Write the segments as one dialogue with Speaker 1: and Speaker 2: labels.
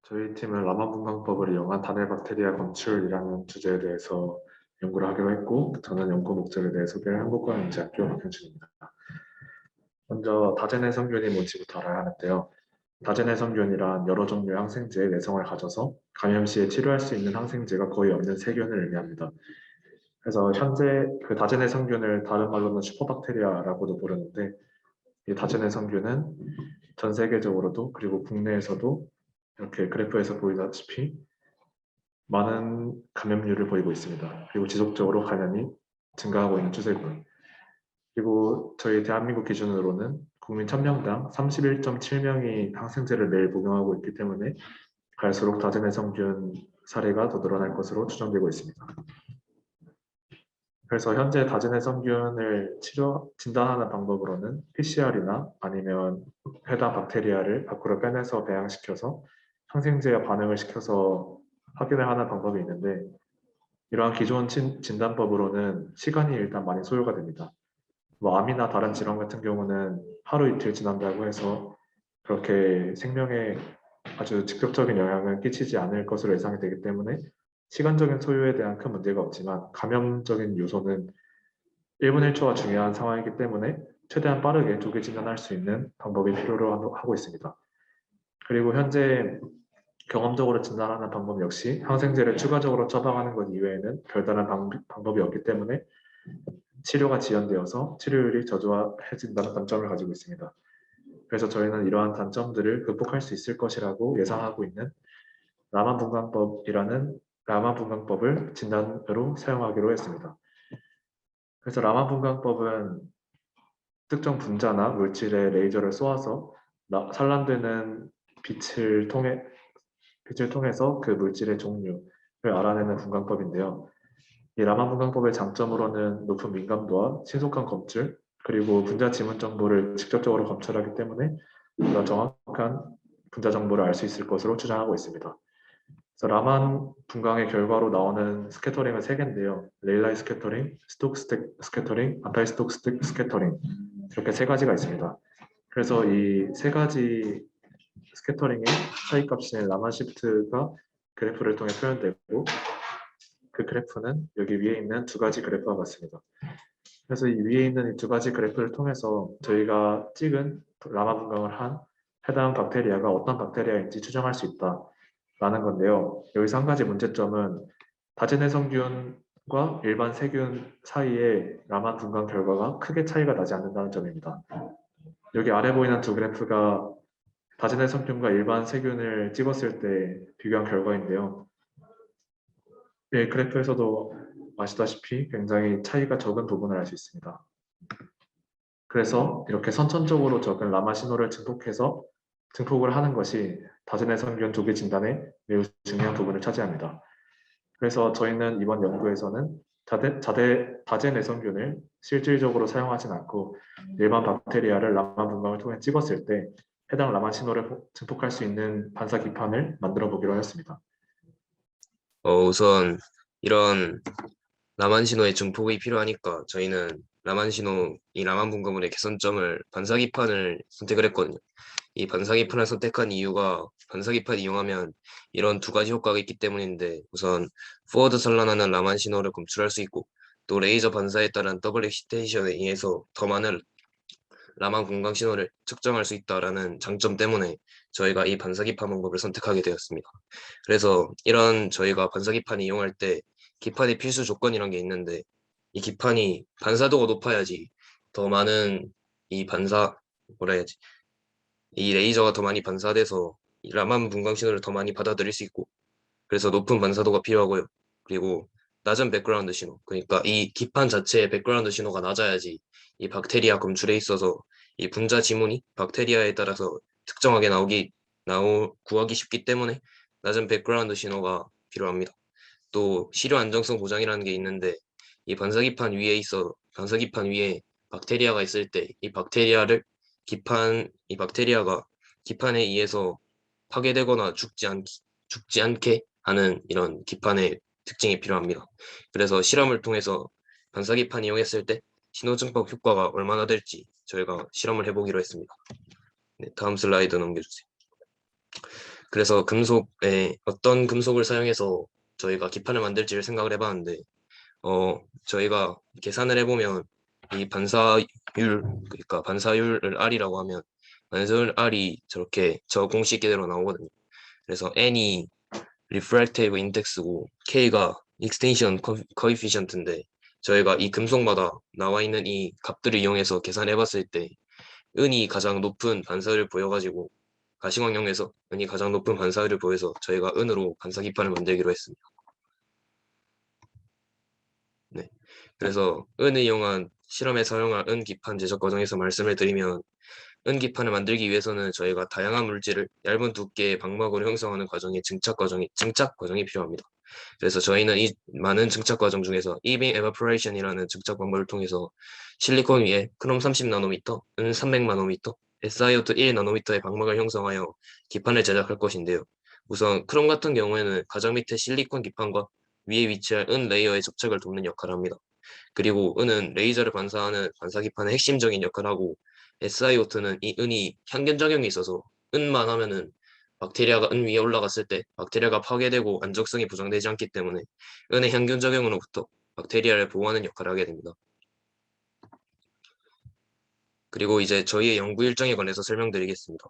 Speaker 1: 저희 팀은 라만 분광법을 이용한 단일 박테리아 검출이라는 주제에 대해서 연구를 하기로 했고, 저는 연구 목적에 대해 소개를 한국과학대학교 박현준입니다. 먼저 다제내성균이 뭔지부터 알아야 하는데요. 다제내성균이란 여러 종류의 항생제의 내성을 가져서 감염 시에 치료할 수 있는 항생제가 거의 없는 세균을 의미합니다. 그래서 현재 그 다제내성균을 다른 말로는 슈퍼박테리아라고도 부르는데, 이 다제내성균은 전 세계적으로도 그리고 국내에서도 이렇게 그래프에서 보이다시피 많은 감염률을 보이고 있습니다. 그리고 지속적으로 감염이 증가하고 있는 추세고요. 그리고 저희 대한민국 기준으로는 국민 1000명당 31.7명이 항생제를 매일 복용하고 있기 때문에 갈수록 다제내성균 사례가 더 늘어날 것으로 추정되고 있습니다. 그래서 현재 다제내성균을 진단하는 방법으로는 PCR이나 아니면 해당 박테리아를 밖으로 빼내서 배양시켜서 항생제와 반응을 시켜서 확인을 하는 방법이 있는데, 이러한 기존 진단법으로는 시간이 일단 많이 소요가 됩니다. 뭐 암이나 다른 질환 같은 경우는 하루 이틀 지난다고 해서 그렇게 생명에 아주 직접적인 영향을 끼치지 않을 것으로 예상이 되기 때문에 시간적인 소요에 대한 큰 문제가 없지만, 감염적인 요소는 1분 1초가 중요한 상황이기 때문에 최대한 빠르게 조기 진단할 수 있는 방법이 필요로 하고 있습니다. 그리고 현재 경험적으로 진단하는 방법 역시 항생제를 추가적으로 처방하는 것 이외에는 별다른 방법이 없기 때문에 치료가 지연되어서 치료율이 저조해진다는 단점을 가지고 있습니다. 그래서 저희는 이러한 단점들을 극복할 수 있을 것이라고 예상하고 있는 라만분광법을 진단으로 사용하기로 했습니다. 그래서 라만분광법은 특정 분자나 물질에 레이저를 쏘아서 산란되는 빛을 통해서 그 물질의 종류를 알아내는 분광법인데요. 이 라만 분광법의 장점으로는 높은 민감도와 신속한 검출, 그리고 분자 지문 정보를 직접적으로 검출하기 때문에 보다 정확한 분자 정보를 알 수 있을 것으로 추정하고 있습니다. 그래서 라만 분광의 결과로 나오는 스캐터링은 3개인데요. 레일라이 스캐터링, 스톡 스캐터링, 안타이 스톡 스캐터링, 이렇게 3가지가 있습니다. 그래서 이 3가지 스캐터링의 차이값인 라만 시프트가 그래프를 통해 표현되고, 그 그래프는 여기 위에 있는 2가지 그래프와 같습니다. 그래서 이 위에 있는 이 2가지 그래프를 통해서 저희가 찍은 라마 분광을 한 해당 박테리아가 어떤 박테리아인지 추정할 수 있다라는 건데요. 여기서 한 가지 문제점은 다제내성균과 일반 세균 사이에 라마 분광 결과가 크게 차이가 나지 않는다는 점입니다. 여기 아래 보이는 2 그래프가 다제내성균과 일반 세균을 찍었을 때 비교한 결과인데요. 네, 그래프에서도 아시다시피 굉장히 차이가 적은 부분을 알 수 있습니다. 그래서 이렇게 선천적으로 적은 라마 신호를 증폭을 하는 것이 다제내성균 조기 진단에 매우 중요한 부분을 차지합니다. 그래서 저희는 이번 연구에서는 다제내성균을 실질적으로 사용하진 않고 일반 박테리아를 라마 분광을 통해 찍었을 때 해당 라마 신호를 증폭할 수 있는 반사 기판을 만들어 보기로 하였습니다.
Speaker 2: 우선 이런 라만 신호의 증폭이 필요하니까 저희는 이 라만 분광물의 개선점을 반사기판을 선택을 했거든요. 이 반사기판을 선택한 이유가 반사기판 이용하면 이런 2가지 효과가 있기 때문인데, 우선 포워드 산란하는 라만 신호를 검출할 수 있고, 또 레이저 반사에 따른 더블 엑시텐션에 의해서 더 많은 라만 분광 신호를 측정할 수 있다라는 장점 때문에 저희가 이 반사기판 방법을 선택하게 되었습니다. 그래서 이런 저희가 반사기판을 이용할 때 기판의 필수 조건이란 게 있는데, 이 기판이 반사도가 높아야지 더 많은 이 레이저가 더 많이 반사돼서 이 라만 분광 신호를 더 많이 받아들일 수 있고, 그래서 높은 반사도가 필요하고요. 그리고 낮은 백그라운드 신호, 그러니까 이 기판 자체의 백그라운드 신호가 낮아야지 이 박테리아 검출에 있어서 이 분자 지문이 박테리아에 따라서 특정하게 구하기 쉽기 때문에 낮은 백그라운드 신호가 필요합니다. 또 시료 안정성 보장이라는 게 있는데, 이 반사기판 위에 박테리아가 있을 때 이 박테리아가 기판에 의해서 파괴되거나 죽지 않게 하는 이런 기판의 특징이 필요합니다. 그래서 실험을 통해서 반사기판 이용했을 때 신호증폭 효과가 얼마나 될지 저희가 실험을 해보기로 했습니다. 네, 다음 슬라이드 넘겨주세요. 그래서 금속에 어떤 금속을 사용해서 저희가 기판을 만들지를 생각을 해봤는데 저희가 계산을 해보면 이 반사율, 그러니까 반사율을 R이라고 하면 반사율 R이 저렇게 저 공식 그대로 나오거든요. 그래서 N이 refractive index고 K가 extension coefficient인데 저희가 이 금속마다 나와 있는 이 값들을 이용해서 계산해 봤을 때 은이 가장 높은 반사율을 보여가지고 가시광역에서 은이 가장 높은 반사율을 보여서 저희가 은으로 반사 기판을 만들기로 했습니다. 네. 그래서 은을 이용한 실험에 사용할 은 기판 제작 과정에서 말씀을 드리면 은 기판을 만들기 위해서는 저희가 다양한 물질을 얇은 두께의 방막으로 형성하는 과정이 증착 과정이 필요합니다. 그래서 저희는 이 많은 증착 과정 중에서 E-beam evaporation이라는 증착 방법을 통해서 실리콘 위에 크롬 30나노미터, 은 300나노미터, SiO2 1나노미터의 방막을 형성하여 기판을 제작할 것인데요. 우선 크롬 같은 경우에는 가장 밑에 실리콘 기판과 위에 위치할 은 레이어의 접착을 돕는 역할을 합니다. 그리고 은은 레이저를 반사하는 반사기판의 핵심적인 역할을 하고 SiO2는 이 은이 향균 작용이 있어서 은만 하면은 박테리아가 은 위에 올라갔을 때 박테리아가 파괴되고 안정성이 보장되지 않기 때문에 은의 향균 작용으로부터 박테리아를 보호하는 역할을 하게 됩니다. 그리고 이제 저희의 연구 일정에 관해서 설명드리겠습니다.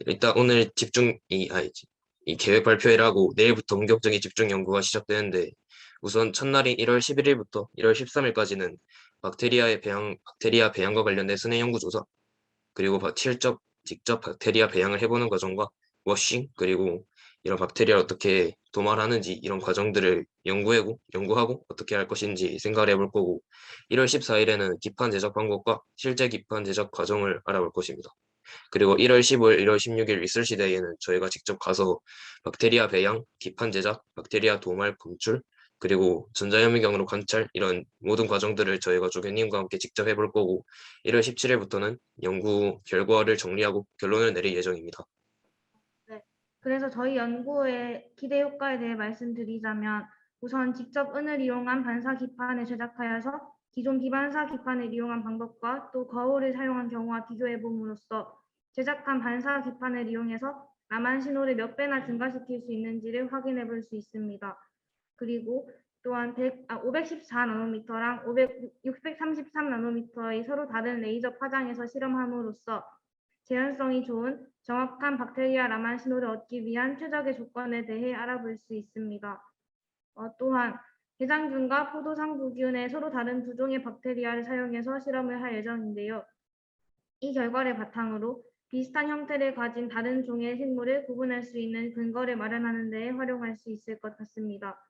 Speaker 2: 일단 오늘 이 계획 발표회를 하고 내일부터 본격적인 집중 연구가 시작되는데 우선 첫날인 1월 11일부터 1월 13일까지는 박테리아 배양과 관련된 순회 연구 조사 그리고 직접 박테리아 배양을 해보는 과정과 워싱 그리고 이런 박테리아를 어떻게 도말하는지 이런 과정들을 연구하고 어떻게 할 것인지 생각을 해볼 거고 1월 14일에는 기판 제작 방법과 실제 기판 제작 과정을 알아볼 것입니다. 그리고 1월 15일, 1월 16일 리서치 데이에는 저희가 직접 가서 박테리아 배양, 기판 제작, 박테리아 도말 검출, 그리고 전자현미경으로 관찰 이런 모든 과정들을 저희가 조교님과 함께 직접 해볼 거고 1월 17일부터는 연구 결과를 정리하고 결론을 내릴 예정입니다.
Speaker 3: 네. 그래서 저희 연구의 기대 효과에 대해 말씀드리자면 우선 직접 은을 이용한 반사 기판을 제작하여서 기존 비반사 기판을 이용한 방법과 또 거울을 사용한 경우와 비교해 봄으로써 제작한 반사 기판을 이용해서 라만 신호를 몇 배나 증가시킬 수 있는지를 확인해 볼 수 있습니다. 그리고 또한 514나노미터랑 633나노미터의 서로 다른 레이저 파장에서 실험함으로써 재현성이 좋은 정확한 박테리아 라만 신호를 얻기 위한 최적의 조건에 대해 알아볼 수 있습니다. 또한 대장균과 포도상구균의 서로 다른 두 종의 박테리아를 사용해서 실험을 할 예정인데요. 이 결과를 바탕으로 비슷한 형태를 가진 다른 종의 생물을 구분할 수 있는 근거를 마련하는 데 활용할 수 있을 것 같습니다.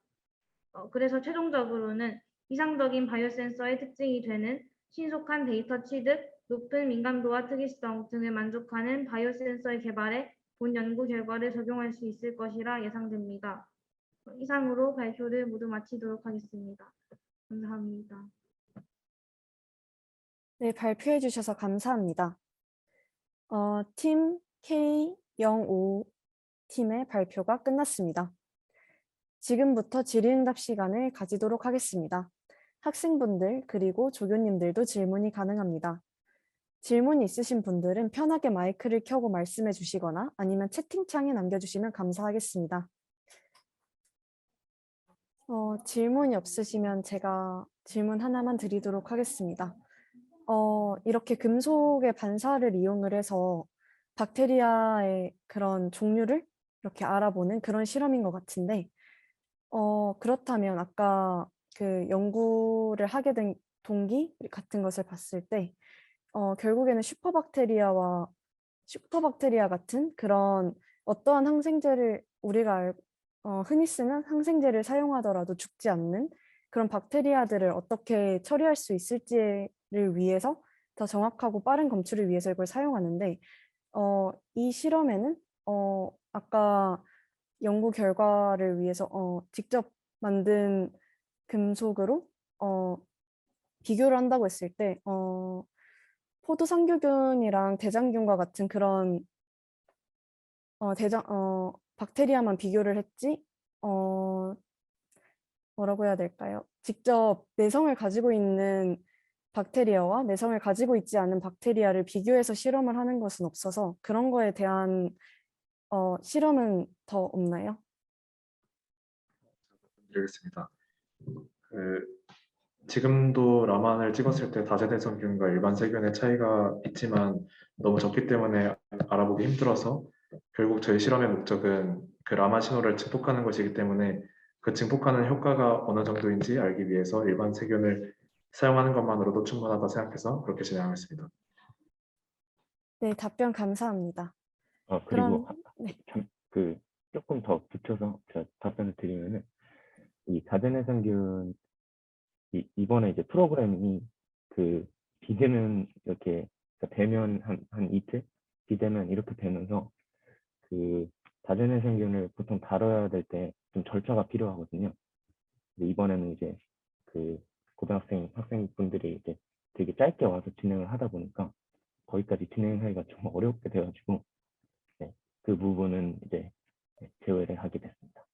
Speaker 3: 그래서 최종적으로는 이상적인 바이오센서의 특징이 되는 신속한 데이터 취득, 높은 민감도와 특이성 등을 만족하는 바이오센서의 개발에 본 연구 결과를 적용할 수 있을 것이라 예상됩니다. 이상으로 발표를 모두 마치도록 하겠습니다. 감사합니다.
Speaker 4: 네, 발표해 주셔서 감사합니다. 팀 K05 팀의 발표가 끝났습니다. 지금부터 질의응답 시간을 가지도록 하겠습니다. 학생분들 그리고 조교님들도 질문이 가능합니다. 질문 있으신 분들은 편하게 마이크를 켜고 말씀해 주시거나 아니면 채팅창에 남겨주시면 감사하겠습니다. 질문이 없으시면 제가 질문 하나만 드리도록 하겠습니다. 이렇게 금속의 반사를 이용을 해서 박테리아의 그런 종류를 이렇게 알아보는 그런 실험인 것 같은데 그렇다면 아까 그 연구를 하게 된 동기 같은 것을 봤을 때 결국에는 슈퍼박테리아 같은 그런 어떠한 항생제를 우리가 흔히 쓰는 항생제를 사용하더라도 죽지 않는 그런 박테리아들을 어떻게 처리할 수 있을지를 위해서 더 정확하고 빠른 검출을 위해서 이걸 사용하는데 이 실험에는 아까 연구 결과를 위해서 직접 만든 금속으로 비교를 한다고 했을 때 포도상규균이랑 대장균과 같은 그런 박테리아만 비교를 했지 뭐라고 해야 될까요? 직접 내성을 가지고 있는 박테리아와 내성을 가지고 있지 않은 박테리아를 비교해서 실험을 하는 것은 없어서 그런 거에 대한 실험은 더 없나요?
Speaker 1: 드리겠습니다. 지금도 라만을 찍었을 때 다세대 성균과 일반 세균의 차이가 있지만 너무 적기 때문에 알아보기 힘들어서 결국 저희 실험의 목적은 그 라만 신호를 증폭하는 것이기 때문에 그 증폭하는 효과가 어느 정도인지 알기 위해서 일반 세균을 사용하는 것만으로도 충분하다 생각해서 그렇게 진행하겠습니다.
Speaker 4: 네, 답변 감사합니다.
Speaker 5: 그리고
Speaker 4: 그럼 네.
Speaker 5: 그 조금 더 붙여서 제가 답변을 드리면은 이 다제내성균 이번에 이제 프로그램이 그 비대면 이렇게 그러니까 대면 한 이틀 비대면 이렇게 되면서 그 다제내성균을 보통 다뤄야 될 때 좀 절차가 필요하거든요. 근데 이번에는 이제 그 고등학생 학생분들이 이제 되게 짧게 와서 진행을 하다 보니까 거기까지 진행하기가 좀 어렵게 돼가지고 네, 그 부분은 이제 제외를 하게 됐습니다.